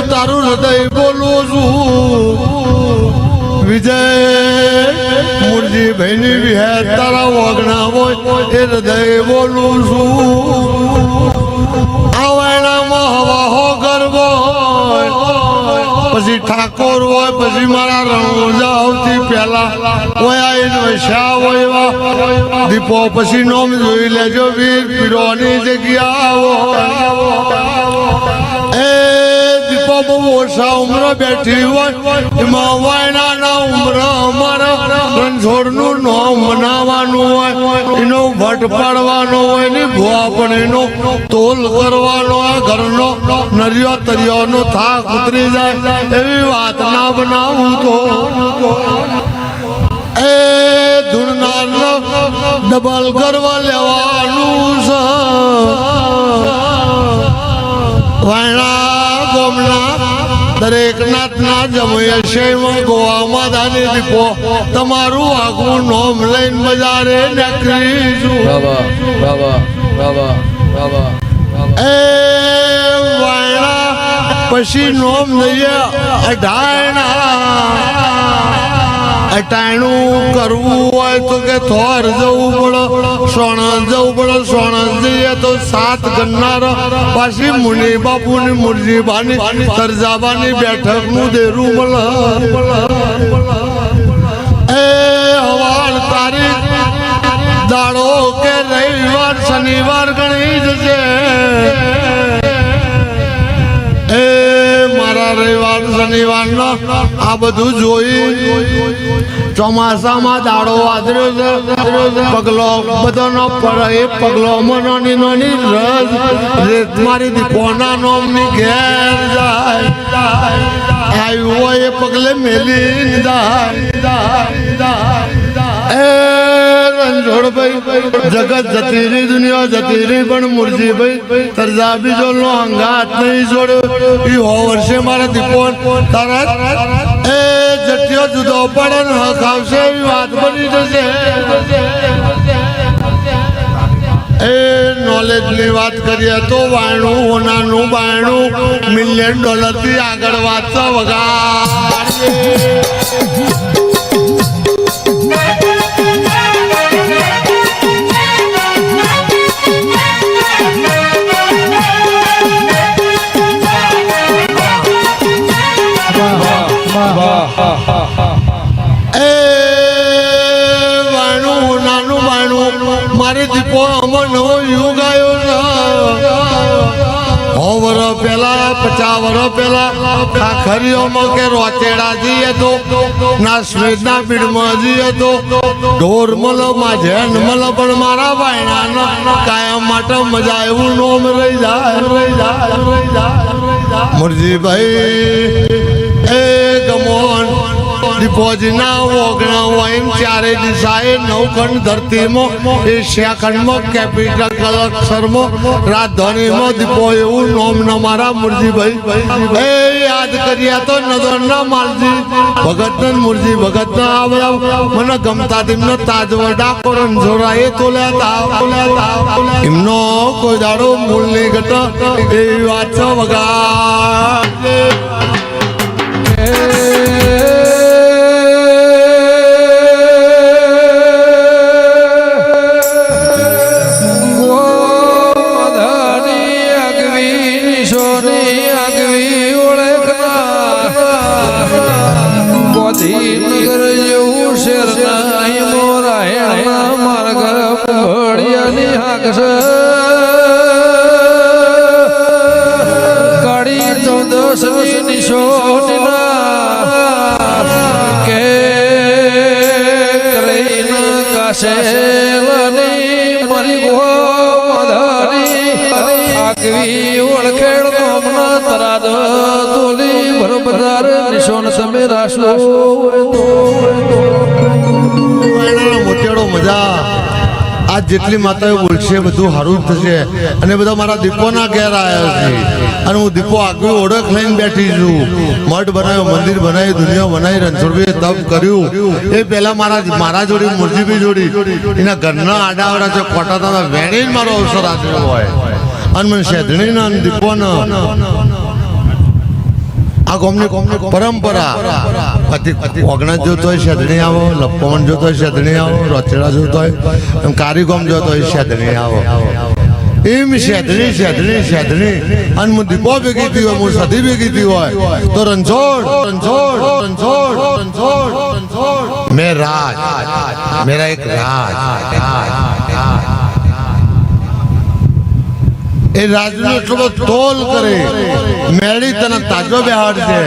હું તારું હૃદય બોલું છું વિજય મુરજીભાઈ ની વિહે તારા વગણા હોય એ હૃદય બોલું છું આવણામાં હવા હો ગરબો પછી ઠાકોર હોય પછી મારા રણોજા આવતી પેલા દીપો પછી નોમ જોઈ લેજો વીર પીરોની જગ્યા એ દીપો બહુ ઓછા ઉમર બેઠી હોય એમાં વાયના ના ઉમર અમારા રણછોડનું નોમ બનાવવાનું હોય એનો ભટ્ટ પાડવાનો હોય ને ભૂવા પણ એનો તોલ કરવાનો હોય ઘરનો નરિયો તરિયોનો થાક ઉતરી જાય એવી વાત ના બનાવું તો એ ધૂળનાર ડબલ કરવા લેવાનું છે વાયણા ગોમના દરેક નાથના જમયશયમાં ગોવામાં દાની દીપો તમારું આગવું નોમ લઈને બજારે નીકળીશું એ વાયણા પછી નોમ લઈએ અટાણું કરવું હોય તો કે થોર જવું પડે સોણસ જવું પડે સોણસ જઈએ તો 7 ગણનાર પાછી મુનિ બાપુની મુરજીબાની સરજાબાની બેઠક નું દેરું મળે એ હવાલ તારીખ દાડો કે રવિવાર શનિવાર ગણી જશે એ મારા રવિવાર શનિવારનો આ બધું જોઈ ચોમાસામાં દાડો વાદળ્યો છે પગલો બધાનો પડે એ પગલો નાની નાની રસ રેત મારી દીપોના નોમની ઘેર જાય આવ્યું હોય એ પગલે મેલી જાય એ રણછોડભાઈ જગત જતી રહી દુનિયા જતી રહી પણ મુરજીભાઈ તરજા બીજો નો અંગાત નહીં છોડ્યો એ 100 વર્ષે મારા દીપો તારા એ જટિયો જુદો પડે ને હક આવશે એવી વાત બની જશે એ નોલેજ ની વાત કરીએ તો વાયણું હોનાનું બાયણું $1 મિલિયન થી આગળ વાંચતા વગાડીએ મારી દીપો અમર નવો યુગ આવ્યો છે 100 વર્ષ પહેલા 50 વર્ષ પહેલા ખાખરીઓમાં કે રોચેડા જઈએ તો ના સ્વેદના પીડમાં જઈએ તો ઢોર મલ માઝેન મલ પણ મારા વાયણા કાયમ માટે મજા એવું નોમ રહી જાય મુરજીભાઈ એ ગમોન દીપોજીના ઓગણા હોય ચારે દિશાએ 9 ખંડ ધરતીમાં એશિયા ખંડમાં કેપિટલ અક્ષરમાં રાજધાનીમાં દીપો એવું નોમ ન મારા મુરજીભાઈ એ યાદ કર્યા તો નદરના માલજી ભગત મુરજી ભગત આ બધા મને ગમતા તેમનો તાજવા ડાકોર રણછોડા એ તોલ્યા એમનો કોઈ દાડો મૂળ નહીં ઘટા એવી વાત છે વગા મજા આજ જેટલી માતાઓ બોલશે બધું સારું જ થશે અને બધા મારા દીપોના ઘેર આવ્યા છે અને હું દીપો આગવી ઓળખ લઈને બેઠી છું મઠ બનાવ્યો મંદિર બનાવ્યું દુનિયા બનાવી રણછોડભાઈએ તપ કર્યું એ પહેલા મારા જોડી મુરજીભાઈ જોડી એના ઘરના આડાવડા છે ખોટા હતા વેણીને મારો અવસર આપ્યો હોય અને મને શેધણીના દીપોના આ ગોમની પરંપરા ઓગણસ જોતો હોય શેદણી આવો, લપવણ જોતો હોય શેદણી આવો, રચડા જોતો હોય કારીગોમ જોતો હોય શેદણી આવો. એમ શેદણી શેદણી શેદણી અને હું દીપો ભેગી થઈ હોય, હું સધી ભેગી થઈ હોય તો રણછોડ રણછોડ રણછોડ રણછોડ રણછોડ મેં રાજ, મેરા એક રાજ. એ રાજનો એટલો બધો તોલ કરે, મેળી તને તાજો બેહાડ છે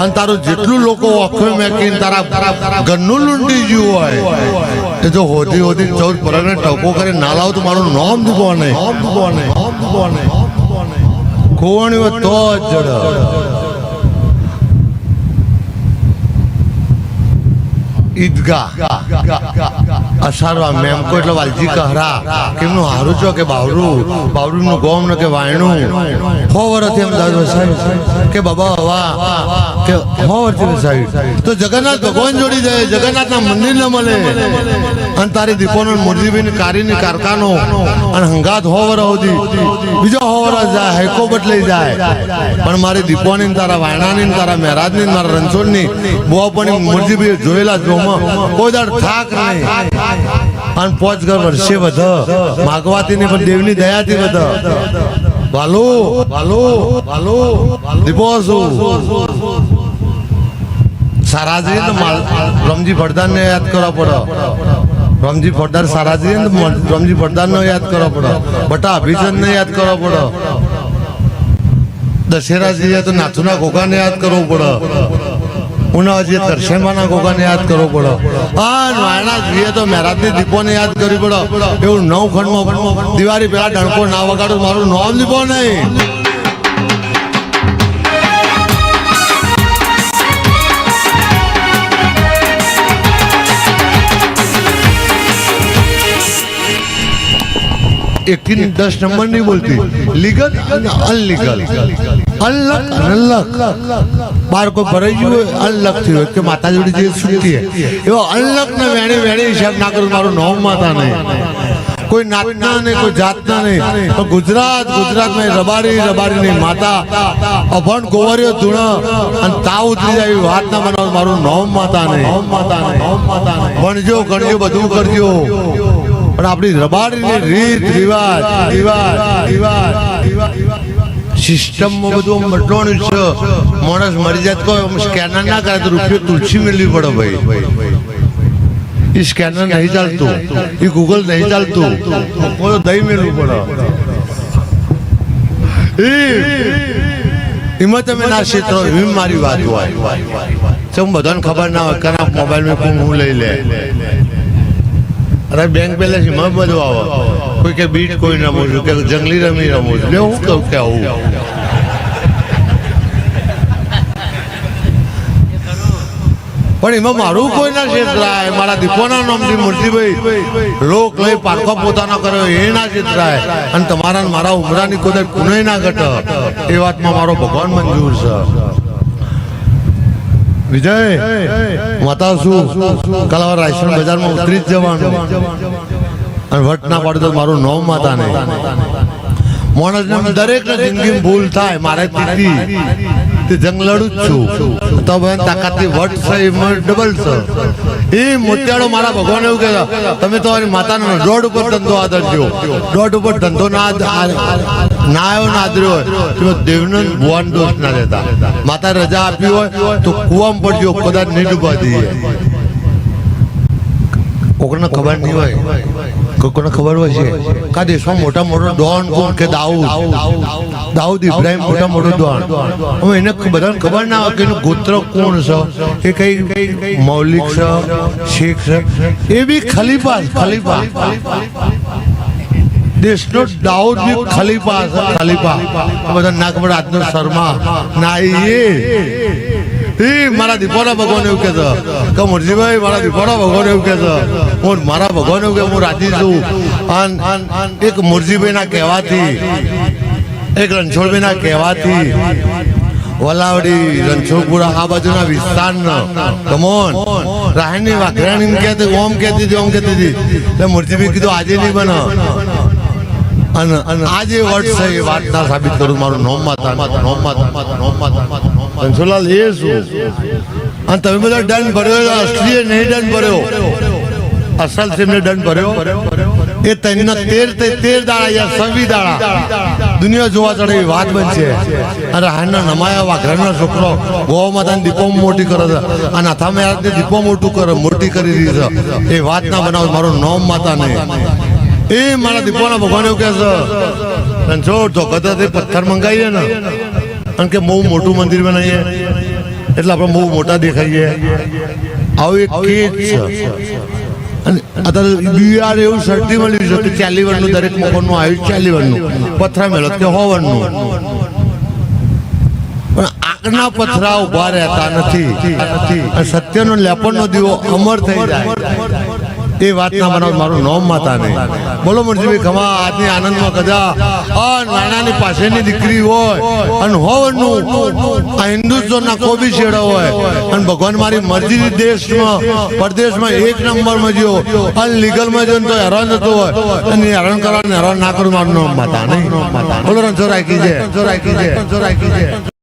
અને તારું જેટલું લોકો ઓખો મેકીને તારા ઘરનું લૂંટી ગયું હોય એ જો હોધી હોધી 14 પરગને ટકો કરે ના લાવ તો મારું નામ દીપો નહીં. ખોવણી હોય તો જ જડ ઈદગાહ અસારવા મેમ કો એટલે વાલજી કહરા કેમનું હારું છો કે બાવરું નું ગોમ ને કે વાયણું હો વર્ષથી અમદાવાદ વસાયું કે બાબા હવા કે હો વર્ષથી વસાયું તો જગન્નાથ ભગવાન જોડી જાય, જગન્નાથના મંદિર ન મળે અને તારી દીપોનો મુરજીભાઈ ની કારીની કારખાનો અને હંગાત હો વર સુધી બીજો હો વર જાય હેકો બદલાઈ જાય પણ મારી દીપોની તારા વાયણાની તારા મહેરાજની મારા રણછોડની બોપણી મુરજીભાઈ જોયેલા જ કોઈ દાડ થાક નહીં અને 5 વર્ષે વધ માગવાથી નહીં પણ દેવની દયાથી વધ. ભાલો ભાલો ભાલો દીપો શું સારાજી રમજી ફળદાર ને યાદ કરવા પડે. રમજી ફળદાર સારાજી રમજી ફળદાર નો યાદ કરવા પડે. બટા અભિચંદ ને યાદ કરવા પડે. દશેરાજી તો નાથુના ઘોઘા ને યાદ કરવું પડે. ઉનાજી તરસેમાના ગોગાને યાદ કરવો પડે. વાયણા જોઈએ તો મહેરાજની દીપોને યાદ કરવી પડે. એવું 9 ખંડમાં દિવાળી પેલા ડણકો ના વગાડું મારું નામ દીપો નહીં. એકથી 10 નંબર નહીં બોલતી, લીગલ અને અનલીગલ. અનલક અનલક બાર કોઈ ભરાઈ ગયું હોય અનલક થયું હોય કે માતા જોડી જે છૂટી એવો અનલક ને વેણી વેણી હિસાબ ના કરું મારું નામ માતા નહીં. કોઈ નાતના નહીં કોઈ જાતના નહીં પણ ગુજરાતમાં રબારી નહીં માતા અભણ ગોવરીઓ ધૂણ અને તાવ ઉતરી જાય વાત ના બનાવ મારું નામ માતા નહીં. ભણજો ગણજો બધું કરજો પણ આપણી રબારીની રીત રિવાજ સિસ્ટમમાં બધું બદલવાનું છે. માણસ મરી જાય તો સ્કેનર ના કરે તો રૂપિયો તુલસી મેળવી પડે ભાઈ. એ સ્કેનર નહીં ચાલતું, એ ગૂગલ નહીં ચાલતું, દહીં મેળવું પડે. એમાં તમે ના ક્ષેત્રો એમ મારી વાત હોય હું બધાને ખબર ના હોય કના મોબાઈલ હું લઈ લે. અરે બેંક બેલેન્સ એમાં બધું આવે. કોઈ કે બીટ કોઈ રમું છું કે જંગલી રમી રમું છું. હું કહું કે આવું પણ એમાં મારું કોઈ ના છેતરાય. મારા દીપોના નામથી મૂર્તિભાઈ લોક લઈ પારખો પોતાનો કર્યો એ ના છેતરાય અને તમારા મારા ઉમરાની કોઈ પુનઃ ના ઘટે એ વાતમાં મારો ભગવાન મંજૂર છે. વિજય માતા શું કલાવાર રાયસણ બજારમાં ઉતરી જ જવાનું અને વટ ના પાડે તો મારું નામ માતા નહીં. માણસ દરેક જિંદગી ભૂલ થાય. મારે તે જંગ લડું જ છું તો તાકાતની વટ છે એમાં ડબલ છે. એ મોતિયાળો મારા ભગવાન એવું કહેતા તમે તમારી માતાના દોઢ ઉપર ધંધો આદરજો. દોઢ ઉપર ધંધો ના આવ્યો ના આદર્યો હોય તો દેવનો ભુવાન દોષ ના લેતા. માતા રજા આપી હોય તો કુવામાં પડજો કદાચ નહીં ડૂબા દઈએ. કોકને ખબર નહીં હોય, કોઈને ખબર હોય છે કા દેશમાં મોટા મોટો ડોન કોણ કે દાઉદ ઇબ્રાહિમ મોટા મોટો ડોન. હવે એને બધાને ખબર ના હોય કે એનું ગોત્ર કોણ છે, એ કઈ મૌલિક છે, શેખ છે, એ બી ખલીફા દેશનો દાઉદ બી ખલીફા બધા ના ખબર આજનો શર્મા ના એ મારા દીપોના ભગવાન એવું કહેતો કે મુરજીભાઈ મારા દીપોના ભગવાન એવું કહેતો હું મારા ભગવાન એવું કે હું રાજી છું. એક મુરજીભાઈ ના કહેવાથી એક રણછોડભાઈ ના કહેવાથી વલાવડી રણછોડપુરા આ બાજુના વિસ્તારના કમોન રાહણી વાઘરાણી કહેતી ઓમ કહેતી હતી એટલે મુરજીભાઈ કીધું આજે નહીં બને અને આજે વર્ડ છે એ વાત ના સાબિત કરું મારું નોમ માતા. ધનસુલાલ એ શું અને તમે બધા દંડ ભર્યો અસલી નહીં દંડ ભર્યો અસલ સિંહને દંડ ભર્યો એ તૈના 13 દાડા યા 26 દાડા દુનિયા જોવા ચડે એવી વાત બનશે અરે હાના નમાયા વાઘરાનો છોકરો ગૌ માતાને દીપો મોટી કરે છે અને અથા મહારાજને દીપો મોટી કરી રહી છે એ વાત ના બનાવો મારું નામ માતા નહીં એ મારા દીપોના ભગવાન એવું કહે છે રણછોડ ધોકતાથી પથ્થર મંગાવીએ ને અને કે બહુ મોટું મંદિર બનાવીએ એટલે આપણે બહુ મોટા દેખાઈએ આવું એક કેક છે અને અત્યારે બિયાર એવું શરતી મળ્યું છે કે 40 વર્ષનું દરેક મકોનનું આવ્યું 40 વર્ષનું પથરા મેળો કે 100 વર્ષનું પણ આગના પથરા ઉભા રહેતા નથી સત્યનો લેપણનો દીવો અમર થઈ જાય એ વાત ના બનાવ મારું નામ માતા નહીં બોલો મરજીભાઈ ખમા આજની આનંદમાં કદા નાનાની પાસેની દીકરી હોય અને હોવાનું આ હિન્દુત્વના કોબી છેડો હોય અને ભગવાન મારી મરજી દેશમાં પરદેશમાં 1 નંબરમાં જ્યો અનલીગલમાં જો તો હેરાન થતો હોય અને હેરાન કરવાનું હેરાન ના કરું મારું નામ માતા નહીં બોલો રણછોડ રાખી છે